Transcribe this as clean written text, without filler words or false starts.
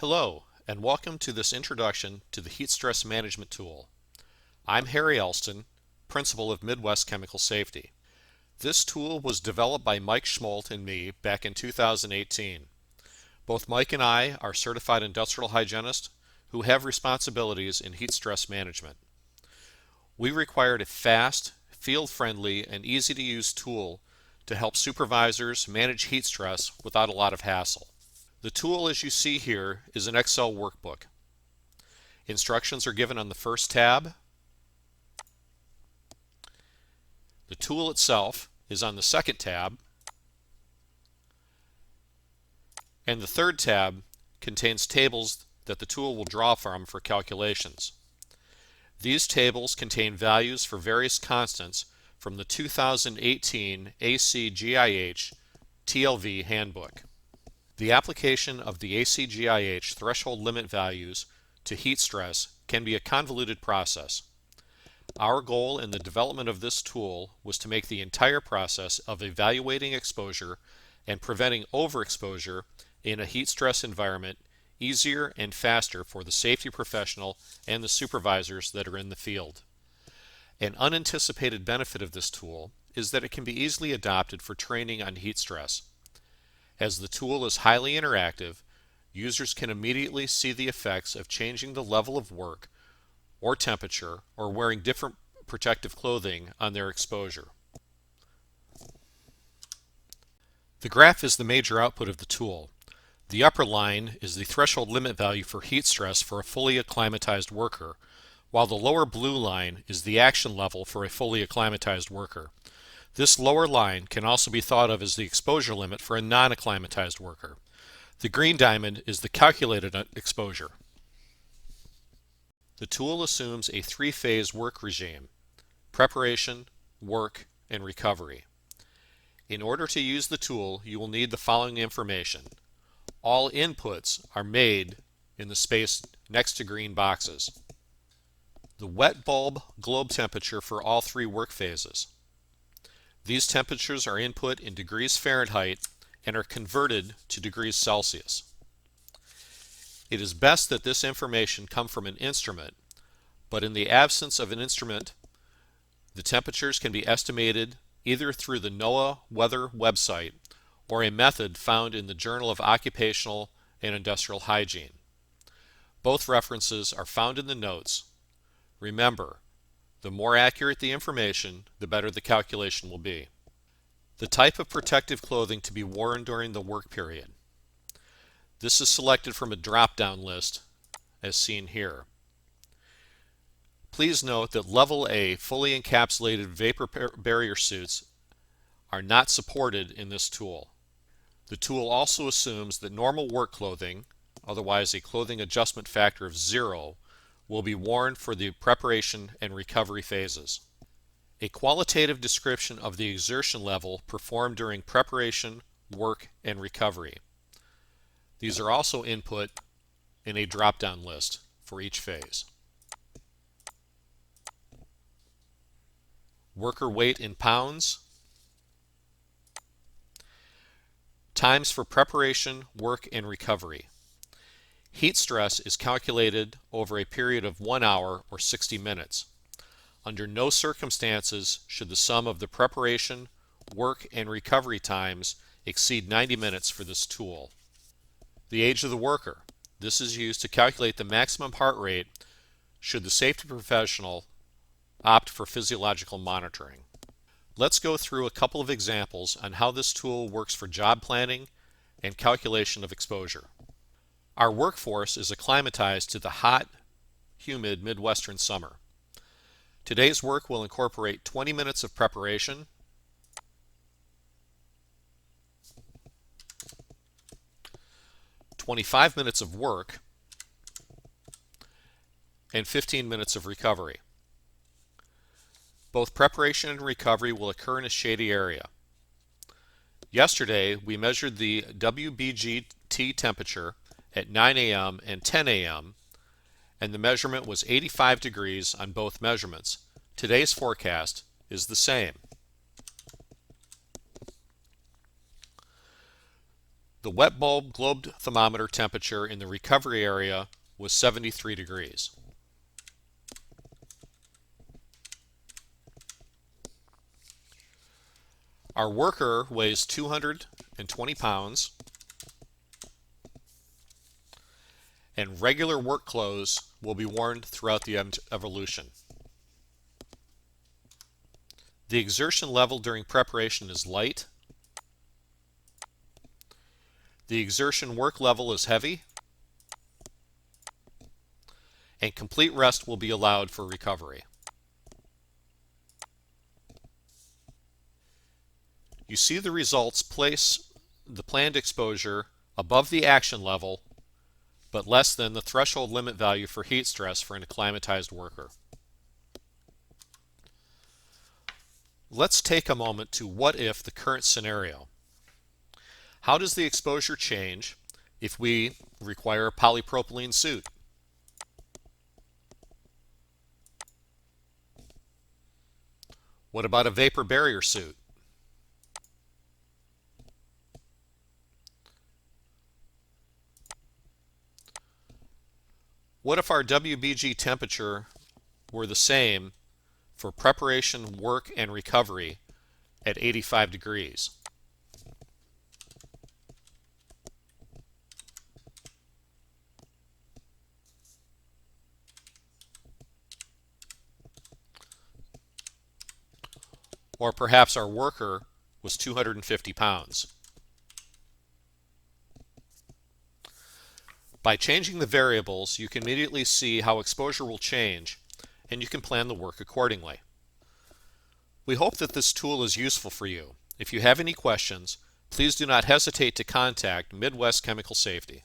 Hello, and welcome to this introduction to the Heat Stress Management Tool. I'm Harry Elston, Principal of Midwest Chemical Safety. This tool was developed by Mike Schmolt and me back in 2018. Both Mike and I are certified industrial hygienists who have responsibilities in heat stress management. We required a fast, field-friendly, and easy-to-use tool to help supervisors manage heat stress without a lot of hassle. The tool, as you see here, is an Excel workbook. Instructions are given on the first tab. The tool itself is on the second tab. And the third tab contains tables that the tool will draw from for calculations. These tables contain values for various constants from the 2018 ACGIH TLV handbook. The application of the ACGIH threshold limit values to heat stress can be a convoluted process. Our goal in the development of this tool was to make the entire process of evaluating exposure and preventing overexposure in a heat stress environment easier and faster for the safety professional and the supervisors that are in the field. An unanticipated benefit of this tool is that it can be easily adopted for training on heat stress. As the tool is highly interactive, users can immediately see the effects of changing the level of work or temperature or wearing different protective clothing on their exposure. The graph is the major output of the tool. The upper line is the threshold limit value for heat stress for a fully acclimatized worker, while the lower blue line is the action level for a fully acclimatized worker. This lower line can also be thought of as the exposure limit for a non-acclimatized worker. The green diamond is the calculated exposure. The tool assumes a three-phase work regime: preparation, work, and recovery. In order to use the tool, you will need the following information. All inputs are made in the space next to green boxes. The wet bulb globe temperature for all three work phases. These temperatures are input in degrees Fahrenheit and are converted to degrees Celsius. It is best that this information come from an instrument, but in the absence of an instrument, the temperatures can be estimated either through the NOAA weather website or a method found in the Journal of Occupational and Industrial Hygiene. Both references are found in the notes. Remember, the more accurate the information, the better the calculation will be. The type of protective clothing to be worn during the work period. This is selected from a drop-down list, as seen here. Please note that Level A fully encapsulated vapor barrier suits are not supported in this tool. The tool also assumes that normal work clothing, otherwise a clothing adjustment factor of 0, will be worn for the preparation and recovery phases. A qualitative description of the exertion level performed during preparation, work, and recovery. These are also input in a drop-down list for each phase. Worker weight in pounds. Times for preparation, work, and recovery. Heat stress is calculated over a period of 1 hour or 60 minutes. Under no circumstances should the sum of the preparation, work, and recovery times exceed 90 minutes for this tool. The age of the worker. This is used to calculate the maximum heart rate should the safety professional opt for physiological monitoring. Let's go through a couple of examples on how this tool works for job planning and calculation of exposure. Our workforce is acclimatized to the hot, humid Midwestern summer. Today's work will incorporate 20 minutes of preparation, 25 minutes of work, and 15 minutes of recovery. Both preparation and recovery will occur in a shady area. Yesterday, we measured the WBGT temperature at 9 a.m. and 10 a.m. and the measurement was 85 degrees on both measurements. Today's forecast is the same. The wet bulb globe thermometer temperature in the recovery area was 73 degrees. Our worker weighs 220 pounds, and regular work clothes will be worn throughout the evolution. The exertion level during preparation is light. The exertion work level is heavy. And complete rest will be allowed for recovery. You see the results place the planned exposure above the action level, but less than the threshold limit value for heat stress for an acclimatized worker. Let's take a moment to what if the current scenario. How does the exposure change if we require a polypropylene suit? What about a vapor barrier suit? What if our WBG temperature were the same for preparation, work, and recovery at 85 degrees? Or perhaps our worker was 250 pounds. By changing the variables, you can immediately see how exposure will change, and you can plan the work accordingly. We hope that this tool is useful for you. If you have any questions, please do not hesitate to contact Midwest Chemical Safety.